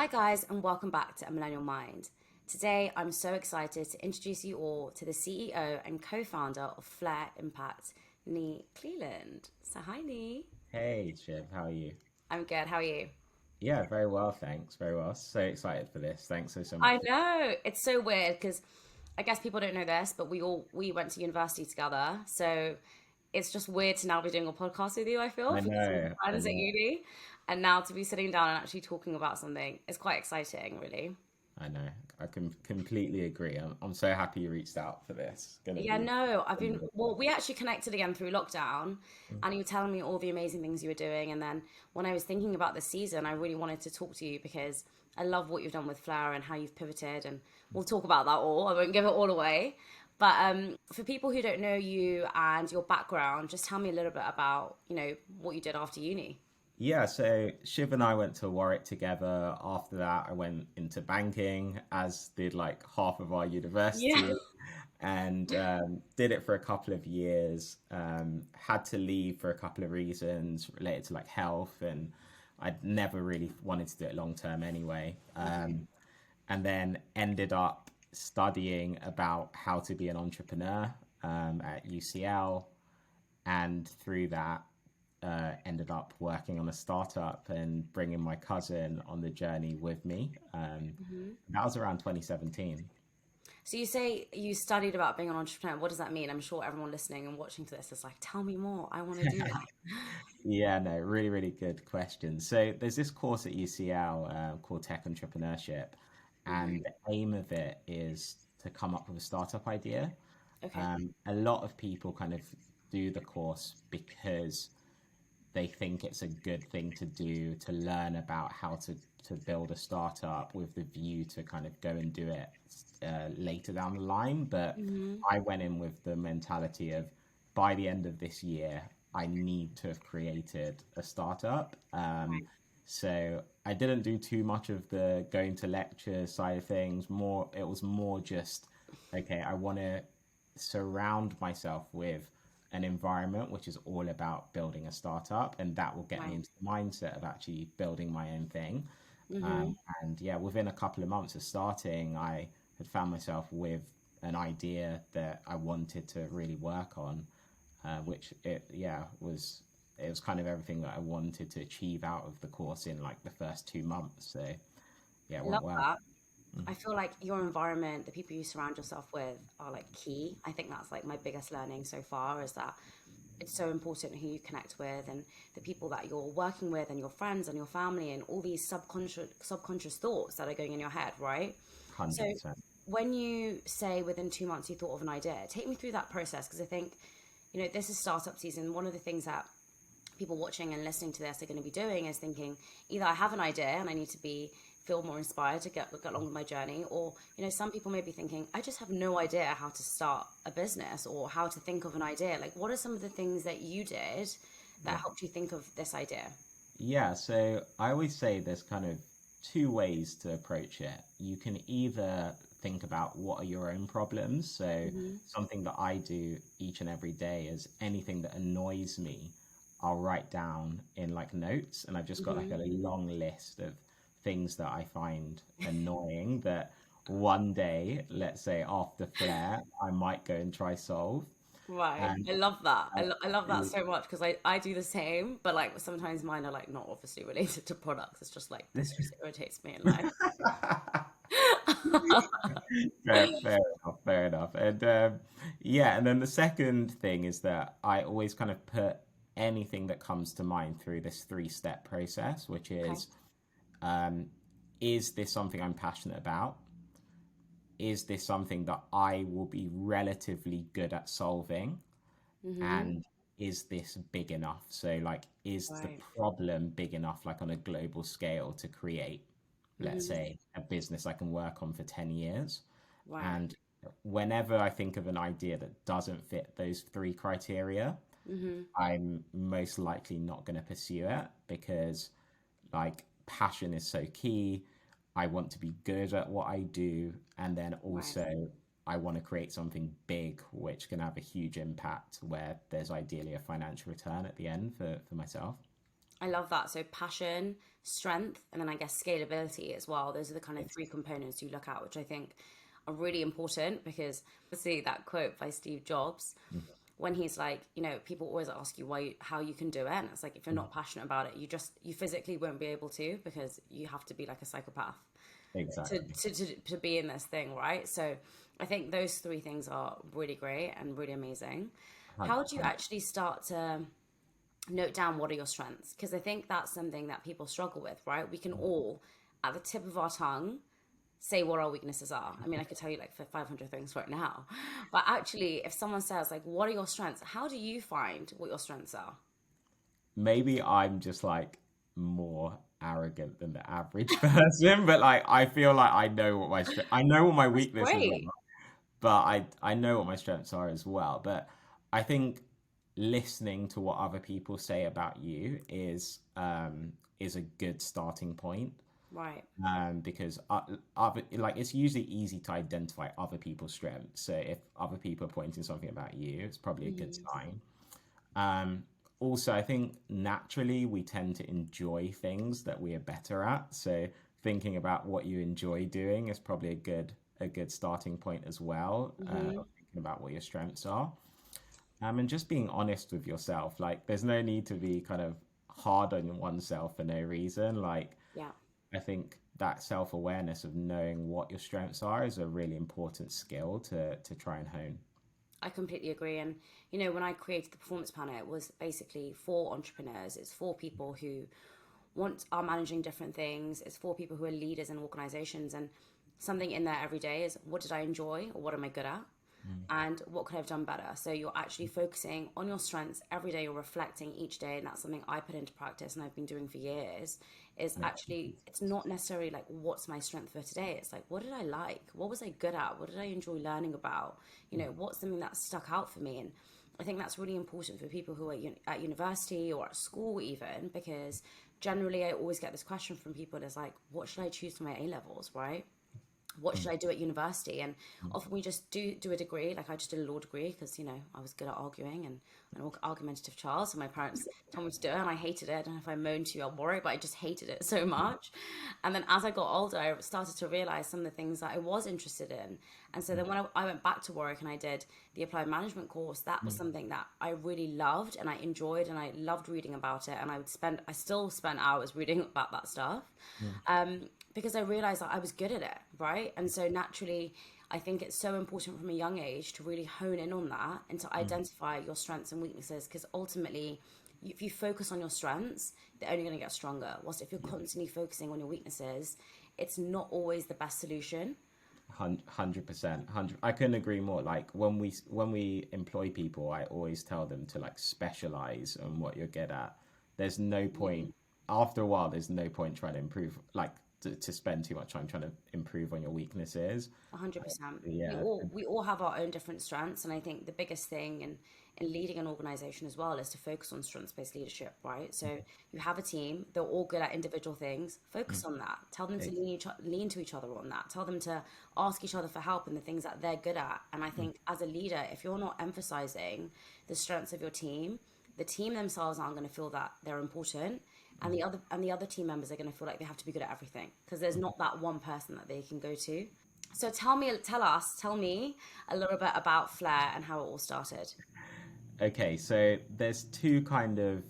Hi, guys, and welcome back to A Millennial Mind. Today, I'm so excited to introduce you all to the CEO and co founder of Flair Impact, Nii Cleland. So, hi, Nii. Hey, Shiv, how are you? I'm good. How are you? Yeah, very well, thanks. Very well. So excited for this. Thanks so much I for. know it's so weird because I guess people don't know this, but we went to university together, so it's just weird to now be doing a podcast with you. I feel I because we were know, I friends at know, uni, and now to be sitting down and actually talking about something is quite exciting, really. I know. I can completely agree. I'm so happy you reached out for this. Gonna Yeah, be. no, well, we actually connected again through lockdown, and you were telling me all the amazing things you were doing. And then when I was thinking about this season, I really wanted to talk to you because I love what you've done with Flower and how you've pivoted. And we'll talk about that all. I won't give it all away. But for people who don't know you and your background, just tell me a little bit about, what you did after uni. Yeah, so Shiv and I went to Warwick together. After that, I went into banking, as did like half of our Yeah. university, and did it for a couple of years. Had to leave for a couple of reasons related to like health, and I'd never really wanted to do it long term anyway. And then ended up studying about how to be an entrepreneur at UCL, and through that ended up working on a startup and bringing my cousin on the journey with me. That was around 2017. So you say you studied about being an entrepreneur. What does that mean? I'm sure everyone listening and watching to this is like, tell me more. I want to do that. Yeah, no, really, really good question. So there's this course at UCL called Tech Entrepreneurship, and the aim of it is to come up with a startup idea. Okay. A lot of people kind of do the course because they think it's a good thing to do to learn about how to build a startup with the view to kind of go and do it later down the line. But I went in with the mentality of by the end of this year, I need to have created a startup. Right. So I didn't do too much of the going to lecture side of things. More, it was more just, okay, I want to surround myself with an environment which is all about building a startup, and that will get me Right. into the mindset of actually building my own thing. Mm-hmm. And yeah, within a couple of months of starting, I had found myself with an idea that I wanted to really work on, which it was kind of everything that I wanted to achieve out of the course in like the first 2 months. So yeah, it I went love well. that. I feel like your environment, the people you surround yourself with are like key. I think that's like my biggest learning so far is that it's so important who you connect with and the people that you're working with and your friends and your family and all these subconscious thoughts that are going in your head, right? So 100%. when you say within 2 months you thought of an idea, take me through that process because I think, this is startup season. One of the things that people watching and listening to this are going to be doing is thinking either I have an idea and I need to be feel more inspired to get along with my journey, or some people may be thinking I just have no idea how to start a business or how to think of an idea. Like, what are some of the things that you did that Yeah. helped you think of this idea? Yeah, so I always say there's kind of two ways to approach it. You can either think about what are your own problems. So Hmm. something that I do each and every day is anything that annoys me, I'll write down in like notes, and I've just got like Hmm. a long list of things that I find annoying that one day, let's say after Flair, I might go and try solve. Right. And I love that. uh, I love that so much because I do the same, but like sometimes mine are like not obviously related to products. It's just like this just irritates me in life. fair enough, fair enough. And yeah, and then the second thing is that I always kind of put anything that comes to mind through this three-step process, which Okay. um, is this something I'm passionate about? Is this something that I will be relatively good at solving? Hmm. And is this big enough? So, like, is the Right. problem big enough, like on a global scale, to create, let's Hmm. say, a business I can work on for 10 years? Right. And whenever I think of an idea that doesn't fit those three criteria, Hmm. I'm most likely not going to pursue it because, like, passion is so key. I want to be good at what I do. And then Right. also, I want to create something big which can have a huge impact where there's ideally a financial return at the end for myself. I love that. So passion, strength, and then I guess scalability as well. Those are the kind of three components you look at, which I think are really important, because obviously that quote by Steve Jobs, when he's like, people always ask you how you can do it. And it's like, if you're not passionate about it, you physically won't be able to, because you have to be like a psychopath Exactly. to be in this thing, right? So I think those three things are really great and really amazing. How do you actually start to note down what are your strengths? Because I think that's something that people struggle with, right? We can all, at the tip of our tongue, say what our weaknesses are. I mean, I could tell you like for 500 things right now. But actually, if someone says like, what are your strengths? How do you find what your strengths are? Maybe I'm just like more arrogant than the average person, but like I feel like I know what my That's weaknesses are, great. but I know what my strengths are as well. But I think listening to what other people say about you is a good starting point. Right. Because other, like, it's usually easy to identify other people's strengths. So if other people are pointing something about you, it's probably a good sign. Um, Also, I think naturally we tend to enjoy things that we are better at. So thinking about what you enjoy doing is probably a good starting point as well. Thinking about what your strengths are, and just being honest with yourself. Like, there's no need to be kind of hard on oneself for no reason. Like, Yeah. I think that self awareness of knowing what your strengths are is a really important skill to try and hone. I completely agree. And, when I created the performance planner, it was basically for entrepreneurs. It's for people who are managing different things. It's for people who are leaders in organizations. And something in there every day is, what did I enjoy, or what am I good at? And what could I have done better? So you're actually focusing on your strengths every day. You're reflecting each day, and that's something I put into practice and I've been doing for years. Is actually, it's not necessarily like, what's my strength for today? It's like, what did I like? What was I good at? What did I enjoy learning about? What's something that stuck out for me? And I think that's really important for people who are at university or at school even, because generally I always get this question from people. It's like, what should I choose for my A levels, right? What should I do at university? And often we just do a degree. Like, I just did a law degree because, I was good at arguing and an argumentative child. So my parents told me to do it and I hated it. I don't know if I moaned to you, I'll worry, but I just hated it so much. And then as I got older, I started to realize some of the things that I was interested in. And so then when I went back to work and I did the applied management course, that was something that I really loved and I enjoyed, and I loved reading about it. And I still spend hours reading about that stuff. Because I realized that I was good at it, right? And so naturally, I think it's so important from a young age to really hone in on that and to identify your strengths and weaknesses, because ultimately, if you focus on your strengths, they're only going to get stronger. Whilst if you're constantly focusing on your weaknesses, it's not always the best solution. 100%. I couldn't agree more. Like, when we employ people, I always tell them to like specialize on what you're good at. There's no point, after a while, there's no point trying to improve, like to spend too much time trying to improve on your weaknesses. 100%. Yeah. We all have our own different strengths, and I think the biggest thing in leading an organization as well is to focus on strengths-based leadership, right? So you have a team, they're all good at individual things. Focus on that. Tell them to lean to each other on that. Tell them to ask each other for help in the things that they're good at. And I think as a leader, if you're not emphasizing the strengths of your team, the team themselves aren't going to feel that they're important, and the other team members are going to feel like they have to be good at everything, because there's not that one person that they can go to. So tell me a little bit about Flair and how it all started. Okay, so there's two kind of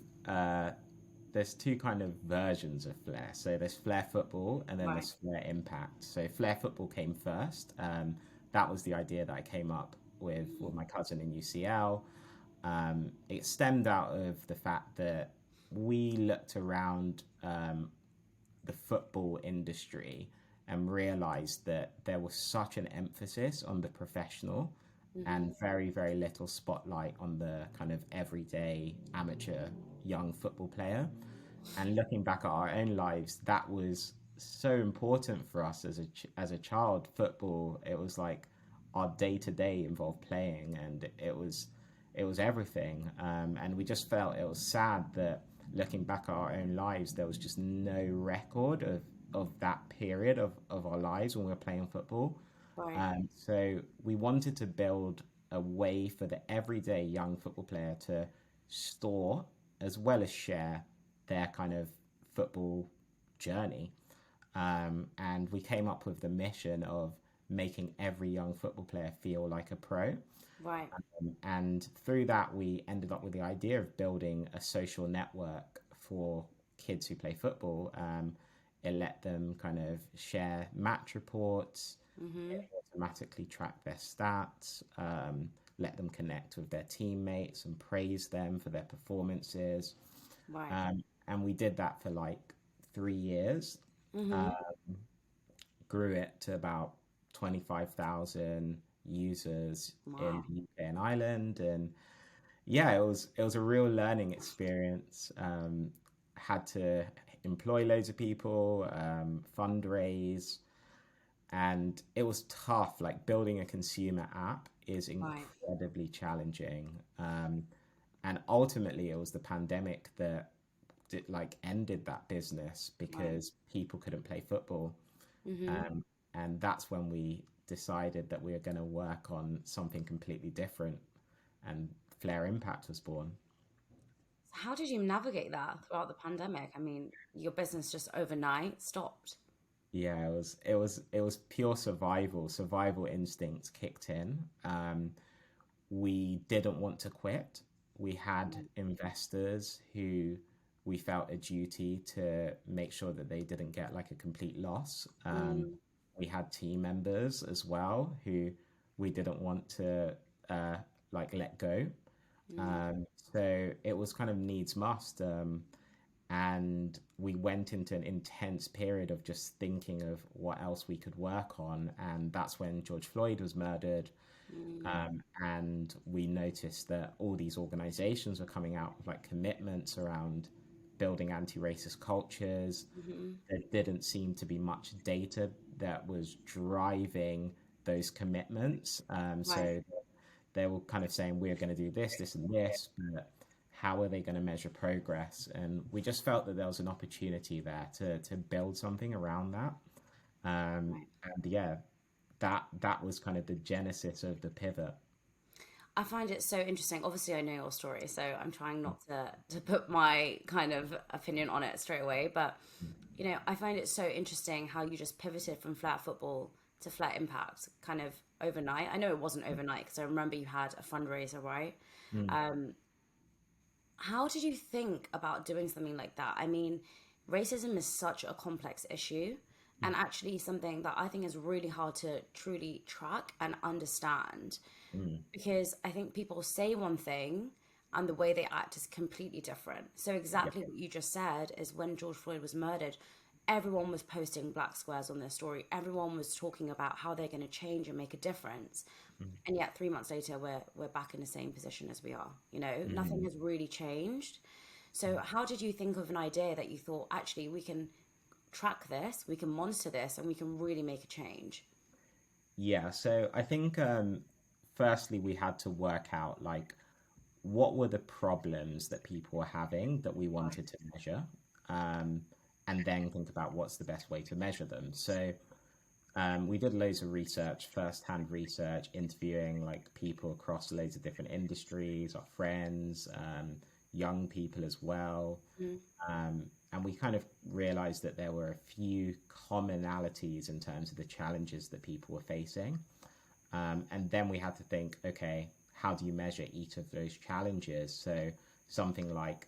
versions of Flair. So there's Flair football and then Right. there's Flair Impact. So Flair football came first. That was the idea that I came up with my cousin in UCL. It stemmed out of the fact that we looked around the football industry and realized that there was such an emphasis on the professional and very, very little spotlight on the kind of everyday amateur young football player. And looking back at our own lives, that was so important for us as a child. Football, it was like our day to day involved playing, and it was everything. And we just felt it was sad that looking back at our own lives, there was just no record of that period of our lives when we were playing football. Right. So we wanted to build a way for the everyday young football player to store as well as share their kind of football journey. And we came up with the mission of making every young football player feel like a pro. Right. And through that, we ended up with the idea of building a social network for kids who play football. It let them kind of share match reports, it automatically track their stats, let them connect with their teammates and praise them for their performances. Right. And we did that for like 3 years, grew it to about 25,000 users in Wow. the UK and Ireland. And yeah, it was a real learning experience. Had to employ loads of people, fundraise, and it was tough. Like building a consumer app is Right. incredibly challenging. And ultimately, it was the pandemic that like ended that business Right. because people couldn't play football. Um, and that's when we decided that we were going to work on something completely different, and Flair Impact was born. How did you navigate that throughout the pandemic? I mean, your business just overnight stopped. Yeah, it was pure survival. Survival instincts kicked in. We didn't want to quit. We had investors who we felt a duty to make sure that they didn't get like a complete loss. Mm, We had team members as well who we didn't want to uh, like let go. mm, So it was kind of needs must. And we went into an intense period of just thinking of what else we could work on. And that's when George Floyd was murdered. mm, And we noticed that all these organizations were coming out with like commitments around building anti-racist cultures. There didn't seem to be much data that was driving those commitments. right. So they were kind of saying, we're going to do this, this, and this, but how are they going to measure progress? And we just felt that there was an opportunity there to build something around that. Right. And yeah, that was kind of the genesis of the pivot. I find it so interesting. Obviously, I know your story, so I'm trying not to put my kind of opinion on it straight away. But I find it so interesting how you just pivoted from flat football to flat impact kind of overnight. I know it wasn't overnight because I remember you had a fundraiser, right? Mm, How did you think about doing something like that? I mean, racism is such a complex issue and actually something that I think is really hard to truly track and understand mm, because I think people say one thing and the way they act is completely different. So yeah, exactly what you just said is when George Floyd was murdered, everyone was posting black squares on their story. Everyone was talking about how they're going to change and make a difference. And yet 3 months later we're back in the same position as we are. Nothing mm. has really changed. So how did you think of an idea that you thought actually we can track this, we can monitor this, and we can really make a change? Yeah. So I think firstly we had to work out like what were the problems that people were having that we Right. wanted to measure, um, and then think about what's the best way to measure them. So we did loads of research, first-hand research, interviewing like people across loads of different industries, our friends, young people as well. Mm, And we kind of realized that there were a few commonalities in terms of the challenges that people were facing. And then we had to think, okay, how do you measure each of those challenges? So something like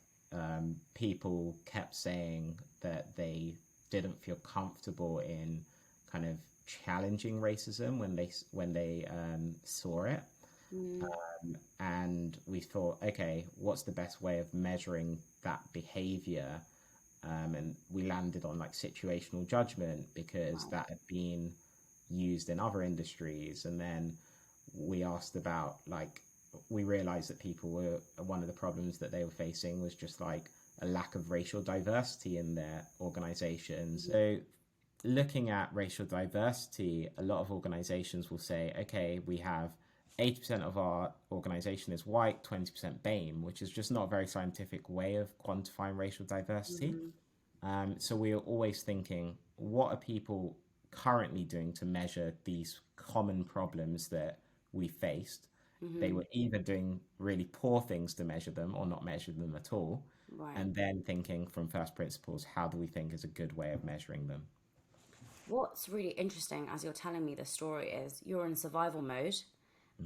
people kept saying that they didn't feel comfortable in kind of challenging racism when they saw it. mm, And we thought, okay, what's the best way of measuring that behavior? And we landed on like situational judgment because right. that had been used in other industries. And then we asked about like, we realized that people were, one of the problems that they were facing was just like a lack of racial diversity in their organizations. So looking at racial diversity, a lot of organizations will say, okay, we have 80% of our organization is white, 20% BAME, which is just not a very scientific way of quantifying racial diversity. Mm, So we are always thinking, what are people currently doing to measure these common problems that we faced? They mm-hmm. were either doing really poor things to measure them or not measure them at all. Right. and then thinking from first principles, how do we think is a good way of measuring them? What's really interesting as you're telling me this story is you're in survival mode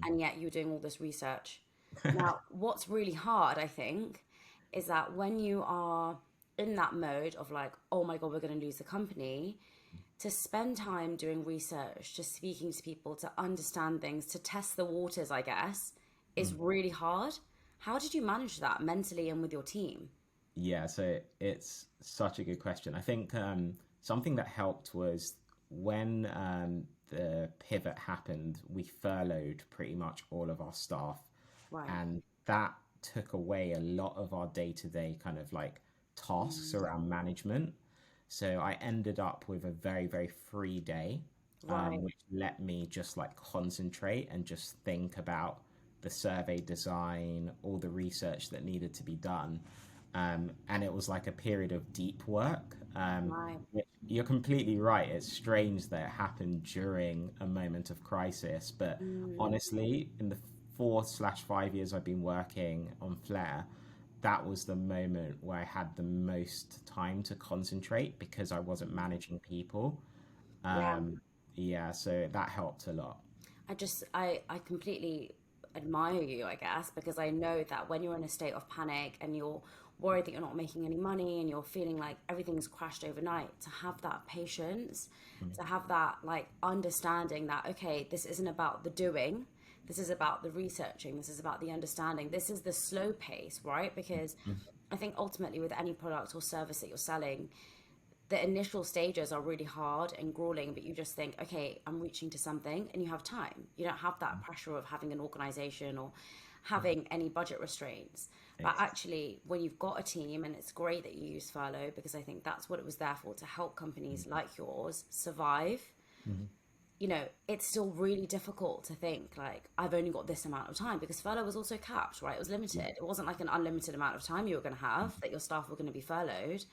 and yet you're doing all this research. Now, what's really hard, I think, is that when you are in that mode of like, oh my God, we're going to lose the company, to spend time doing research, to speaking to people, to understand things, to test the waters, I guess, is really hard. How did you manage that mentally and with your team? Yeah, so it's such a good question. I think something that helped was when the pivot happened, we furloughed pretty much all of our staff, Right. and that took away a lot of our day-to-day kind of like tasks around management. So I ended up with a very, very free day, Right. which let me just like concentrate and just think about the survey design, all the research that needed to be done. And it was like a period of deep work. Right. You're completely right. It's strange that it happened during a moment of crisis, but honestly, in the 4/5 years I've been working on Flair, that was the moment where I had the most time to concentrate because I wasn't managing people. Yeah. Yeah, so that helped a lot. I completely admire you, I guess, because I know that when you're in a state of panic and you're worried that you're not making any money and you're feeling like everything's crashed overnight, to have that patience, to have that like understanding that, okay, this isn't about the doing, this is about the researching, this is about the understanding, this is the slow pace, right? Because I think ultimately with any product or service that you're selling, the initial stages are really hard and grueling, but you just think, okay, I'm reaching to something, and you have time. You don't have that pressure of having an organization or having any budget restraints. But Ex- actually, when you've got a team, and it's great that you use furlough because I think that's what it was there for, to help companies like yours survive. It's still really difficult to think like I've only got this amount of time because furlough was also capped, right? It was limited. It wasn't like an unlimited amount of time you were going to have that your staff were going to be furloughed.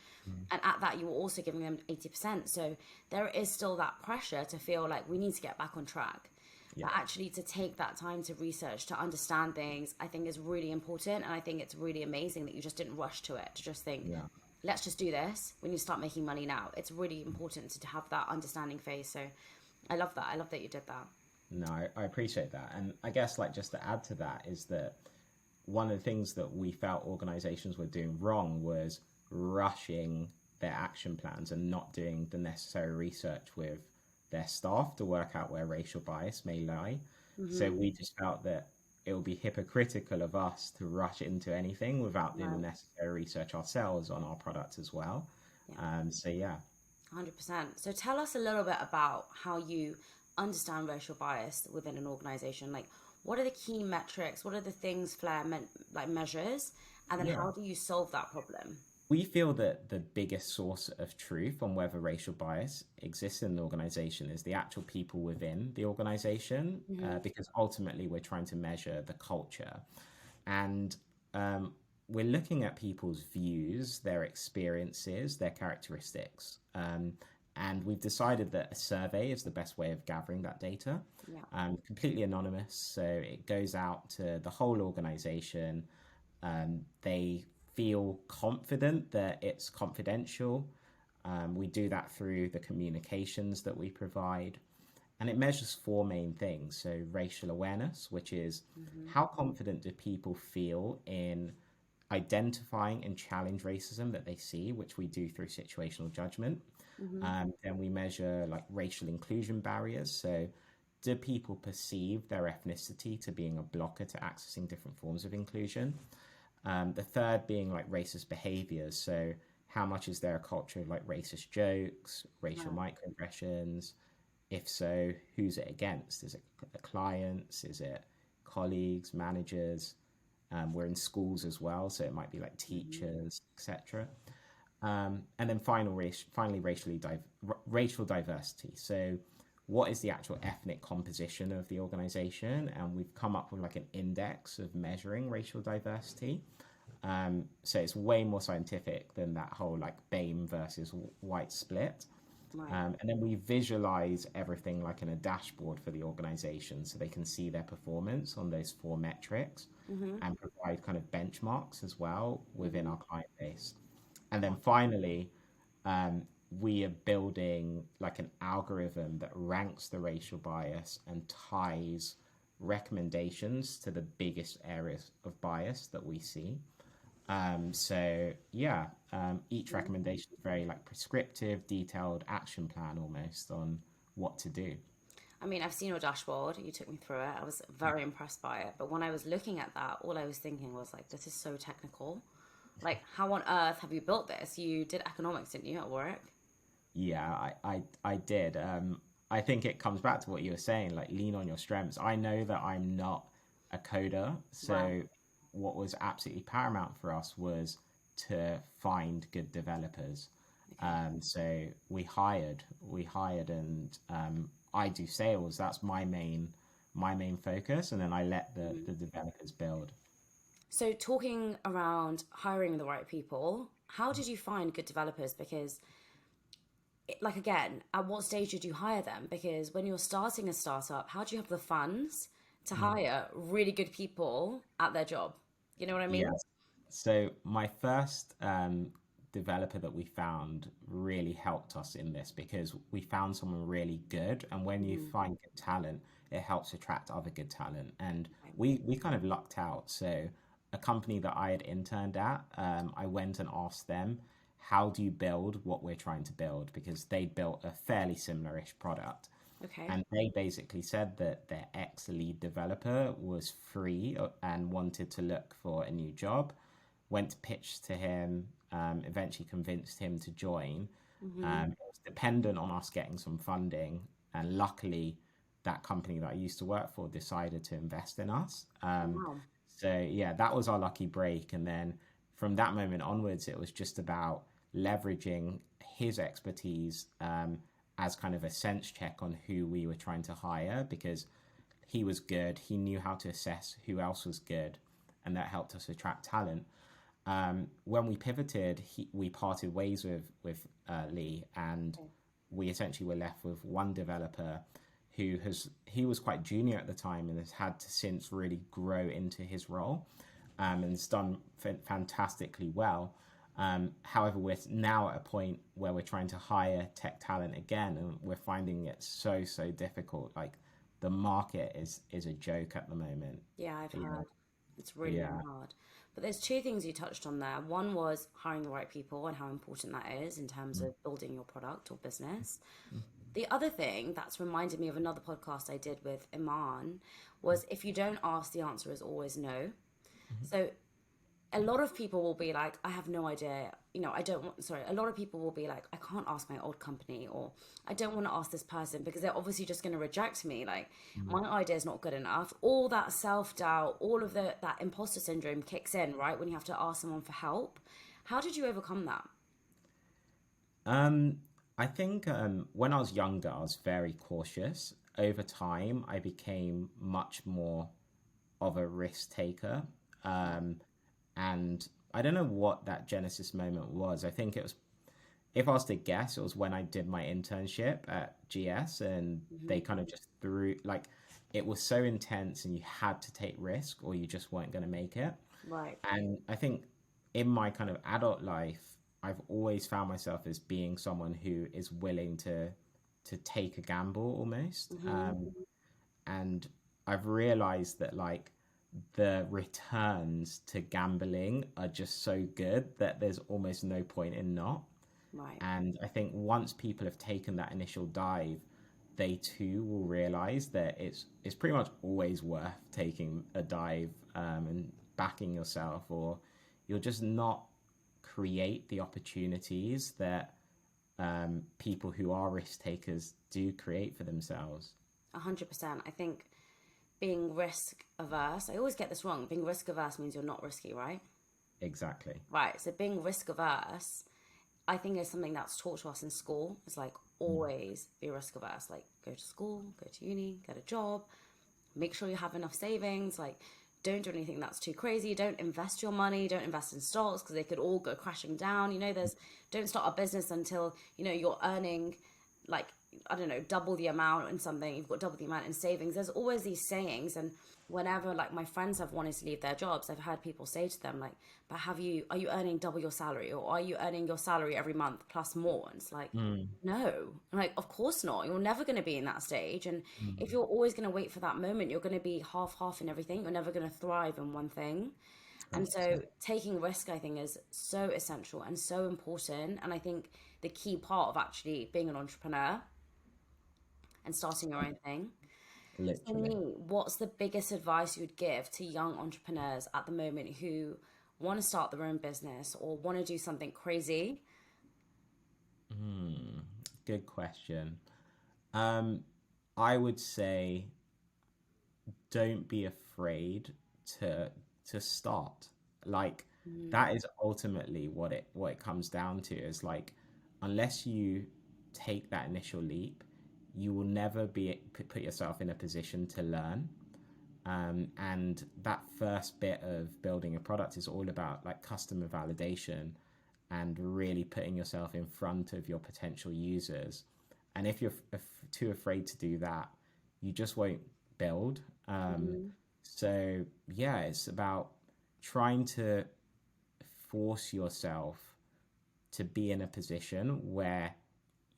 And at that, you were also giving them 80%. So there is still that pressure to feel like we need to get back on track. Yeah, But actually, to take that time to research, to understand things, I think is really important. And I think it's really amazing that you just didn't rush to it, to just think, yeah. let's just do this. We need to start making money now. It's really important to have that understanding phase. So I love that. I love that you did that. No, I appreciate that. And I guess like just to add to that is that one of the things that we felt organizations were doing wrong was rushing their action plans and not doing the necessary research with their staff to work out where racial bias may lie. So we just felt that it would be hypocritical of us to rush into anything without doing the Right. necessary research ourselves on our product as well. Yeah. So yeah. 100%. So tell us a little bit about how you understand racial bias within an organization. Like, what are the key metrics? What are the things Flair measures? And then Yeah. how do you solve that problem? We feel that the biggest source of truth on whether racial bias exists in an organization is the actual people within the organization, because ultimately we're trying to measure the culture. And we're looking at people's views, their experiences, their characteristics. And we've decided that a survey is the best way of gathering that data, Yeah. completely anonymous. So it goes out to the whole organization. They feel confident that it's confidential. We do that through the communications that we provide. And it measures four main things. So, racial awareness, which is how confident do people feel in identifying and challenge racism that they see, which we do through situational judgment. Then we measure like racial inclusion barriers. So, do people perceive their ethnicity to being a blocker to accessing different forms of inclusion? The third being like racist behaviors. So, how much is there a culture of like racist jokes, racial Right. microaggressions? If so, who's it against? Is it the clients? Is it colleagues, managers? We're in schools as well, so it might be like teachers, etc. And then finally, racial diversity. So, what is the actual ethnic composition of the organization? And we've come up with like an index of measuring racial diversity. So it's way more scientific than that whole like BAME versus white split. Right. And then we visualize everything like in a dashboard for the organization so they can see their performance on those four metrics and provide kind of benchmarks as well within our client base. And then finally, we are building like an algorithm that ranks the racial bias and ties recommendations to the biggest areas of bias that we see. So yeah, each recommendation is very like prescriptive, detailed action plan almost on what to do. I mean, I've seen your dashboard. You took me through it. I was very impressed by it. But when I was looking at that, all I was thinking was like, this is so technical. Like, how on earth have you built this? You did economics, didn't you, at work? Yeah, I did. I think it comes back to what you were saying, like lean on your strengths. I know that I'm not a coder, Right. so what was absolutely paramount for us was to find good developers. So we hired, and I do sales. That's my main focus, and then I let the developers build. So, talking around hiring the right people, how did you find good developers? Because, like, again, at what stage did you hire them? Because when you're starting a startup, how do you have the funds to hire really good people at their job? You know what I mean? Yes. So my first developer that we found really helped us in this because we found someone really good, and when you find good talent, it helps attract other good talent. And we kind of lucked out. So a company that I had interned at, I went and asked them, how do you build what we're trying to build? Because they built a fairly similar-ish product. Okay. And they basically said that their ex lead developer was free and wanted to look for a new job. Went to pitch to him, eventually convinced him to join. It was dependent on us getting some funding. And luckily, that company that I used to work for decided to invest in us. Wow. So, yeah, that was our lucky break. And then from that moment onwards, it was just about leveraging his expertise as kind of a sense check on who we were trying to hire because he was good. He knew how to assess who else was good, and that helped us attract talent. When we pivoted, we parted ways with Lee, and we essentially were left with one developer he was quite junior at the time and has had to since really grow into his role, and has done fantastically well. However, we're now at a point where we're trying to hire tech talent again, and we're finding it so difficult. Like the market is a joke at the moment. Yeah, I've Yeah, heard. It's really, really yeah, hard. But there's two things you touched on there. One was hiring the right people and how important that is in terms of building your product or business. The other thing that's reminded me of another podcast I did with Iman was if you don't ask, the answer is always no. So a lot of people will be like, I have no idea, I don't want, sorry, a lot of people will be like, I can't ask my old company, or I don't want to ask this person because they're obviously just going to reject me. Like, my idea is not good enough. All that self doubt, all of that imposter syndrome kicks in, right? When you have to ask someone for help. How did you overcome that? Um, I think when I was younger, I was very cautious. Over time, I became much more of a risk taker. Um, and I don't know what that genesis moment was. I think it was, if I was to guess, it was when I did my internship at GS, and they kind of just threw like it was so intense, and you had to take risk, or you just weren't going to make it. Right. And I think in my kind of adult life, I've always found myself as being someone who is willing to take a gamble almost. And I've realized that like the returns to gambling are just so good that there's almost no point in not. Right. And I think once people have taken that initial dive, they too will realize that it's pretty much always worth taking a dive and backing yourself, or you'll just not create the opportunities that people who are risk takers do create for themselves. 100%. I think being risk averse, I always get this wrong. Being risk averse means you're not risky, right? Exactly. Right. So being risk averse, I think is something that's taught to us in school. It's like always be risk averse. Like go to school, go to uni, get a job, make sure you have enough savings. Like don't do anything that's too crazy. Don't invest your money. Don't invest in stocks because they could all go crashing down. Don't start a business until, you're earning like, I don't know, double the amount in something, you've got double the amount in savings. There's always these sayings. And whenever like my friends have wanted to leave their jobs, I've heard people say to them like, but are you earning double your salary, or are you earning your salary every month plus more? And it's like, no. I'm like, of course not. You're never going to be in that stage. And if you're always going to wait for that moment, you're going to be half in everything. You're never going to thrive in one thing. And so taking risk, I think, is so essential and so important. And I think the key part of actually being an entrepreneur and starting your own thing. So, Literally. Nii, what's the biggest advice you would give to young entrepreneurs at the moment who want to start their own business or want to do something crazy? Good question. I would say don't be afraid to start. Like that is ultimately what it comes down to, is like, unless you take that initial leap, you will never put yourself in a position to learn. And that first bit of building a product is all about like customer validation and really putting yourself in front of your potential users. And if you're too afraid to do that, you just won't build. So yeah, it's about trying to force yourself to be in a position where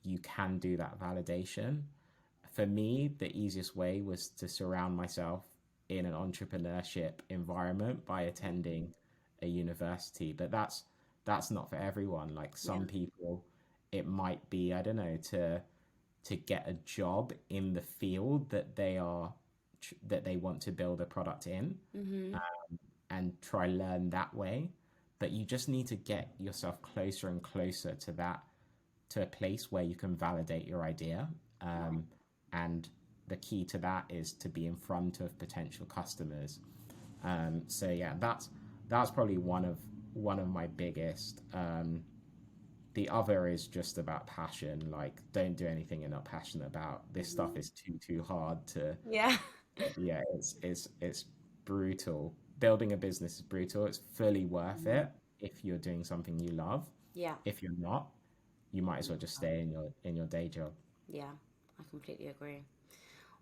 you can do that validation. For me, the easiest way was to surround myself in an entrepreneurship environment by attending a university. But that's not for everyone. Like some people, it might be, I don't know, to get a job in the field that they want to build a product in, and try learn that way. But you just need to get yourself closer and closer to a place where you can validate your idea. And the key to that is to be in front of potential customers. So yeah, that's probably one of my biggest. The other is just about passion. Like, don't do anything you're not passionate about. This stuff is too hard to. Yeah. Yeah, it's brutal. Building a business is brutal. It's fully worth it if you're doing something you love. Yeah. If you're not, you might as well just stay in your day job. Yeah, I completely agree.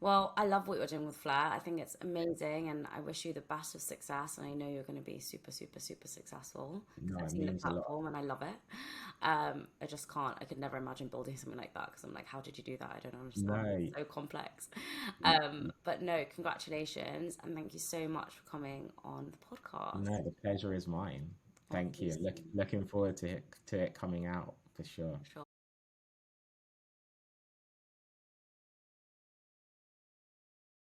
Well, I love what you're doing with Flair. I think it's amazing, and I wish you the best of success. And I know you're going to be super, super, super successful. No, I've it seen the means a lot. platform, and I love it. I just can't. I could never imagine building something like that, because I'm like, how did you do that? I don't understand. No, It's so complex. But no, congratulations, and thank you so much for coming on the podcast. no, the pleasure is mine. Thank you. Looking forward to it coming out for sure. Sure.